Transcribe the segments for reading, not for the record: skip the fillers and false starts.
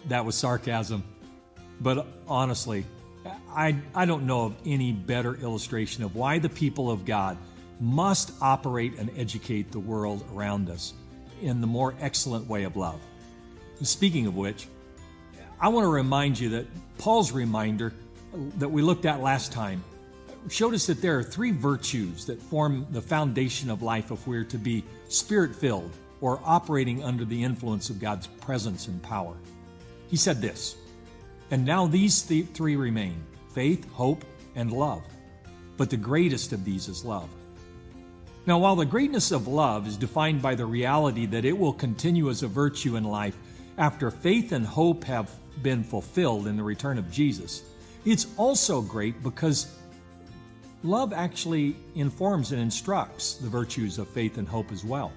that was sarcasm. But honestly, I don't know of any better illustration of why the people of God must operate and educate the world around us in the more excellent way of love. Speaking of which, I want to remind you that Paul's reminder that we looked at last time showed us that there are three virtues that form the foundation of life if we're to be spirit-filled or operating under the influence of God's presence and power. He said this, "And now these three remain, faith, hope, and love. But the greatest of these is love." Now, while the greatness of love is defined by the reality that it will continue as a virtue in life after faith and hope have been fulfilled in the return of Jesus, it's also great because love actually informs and instructs the virtues of faith and hope as well.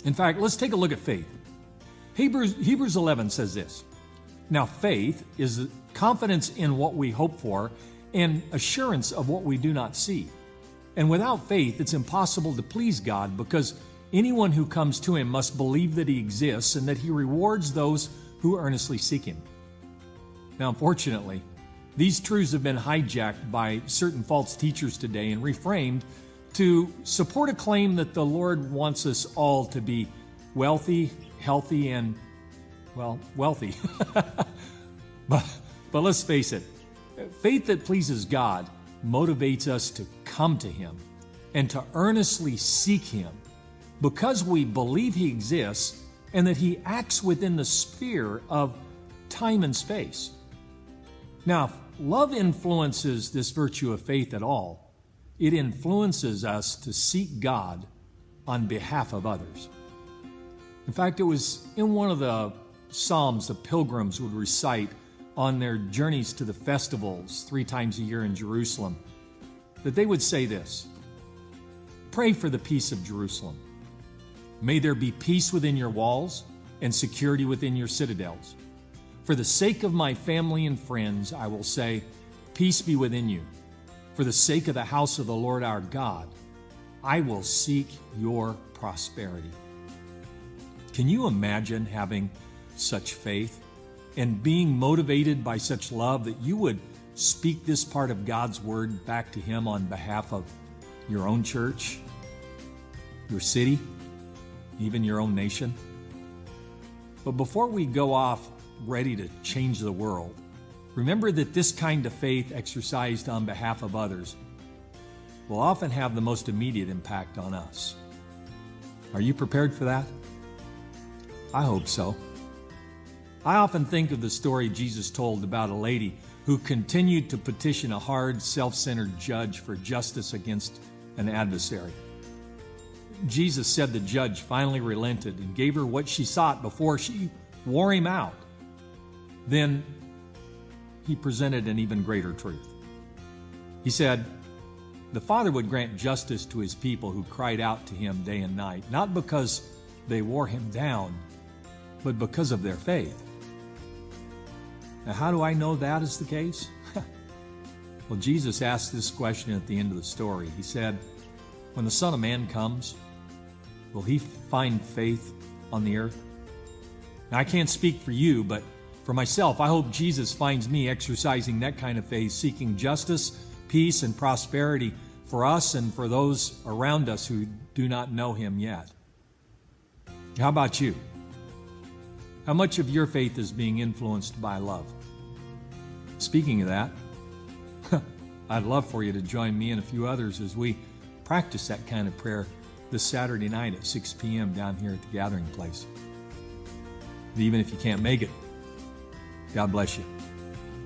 In fact, let's take a look at faith. Hebrews 11 says this, "Now faith is confidence in what we hope for and assurance of what we do not see. And without faith, it's impossible to please God because anyone who comes to Him must believe that He exists and that He rewards those who earnestly seek Him." Now, unfortunately, these truths have been hijacked by certain false teachers today and reframed to support a claim that the Lord wants us all to be wealthy, healthy, and, well, wealthy. But let's face it, faith that pleases God motivates us to come to Him and to earnestly seek Him because we believe He exists and that He acts within the sphere of time and space. Now, if love influences this virtue of faith at all, it influences us to seek God on behalf of others. In fact, it was in one of the Psalms the pilgrims would recite on their journeys to the festivals 3 times a year in Jerusalem, that they would say this, "Pray for the peace of Jerusalem. May there be peace within your walls and security within your citadels. For the sake of my family and friends, I will say, peace be within you. For the sake of the house of the Lord our God, I will seek your prosperity." Can you imagine having such faith and being motivated by such love that you would speak this part of God's word back to Him on behalf of your own church, your city, even your own nation? But before we go off ready to change the world, remember that this kind of faith exercised on behalf of others will often have the most immediate impact on us. Are you prepared for that? I hope so. I often think of the story Jesus told about a lady who continued to petition a hard, self-centered judge for justice against an adversary. Jesus said the judge finally relented and gave her what she sought before she wore him out. Then He presented an even greater truth. He said, the Father would grant justice to His people who cried out to Him day and night, not because they wore Him down, but because of their faith. Now, how do I know that is the case? Well, Jesus asked this question at the end of the story. He said, "When the Son of Man comes, will He find faith on the earth?" Now, I can't speak for you, but for myself, I hope Jesus finds me exercising that kind of faith, seeking justice, peace, and prosperity for us and for those around us who do not know Him yet. How about you? How much of your faith is being influenced by love? Speaking of that, I'd love for you to join me and a few others as we practice that kind of prayer this Saturday night at 6 p.m. down here at the gathering place. And even if you can't make it, God bless you.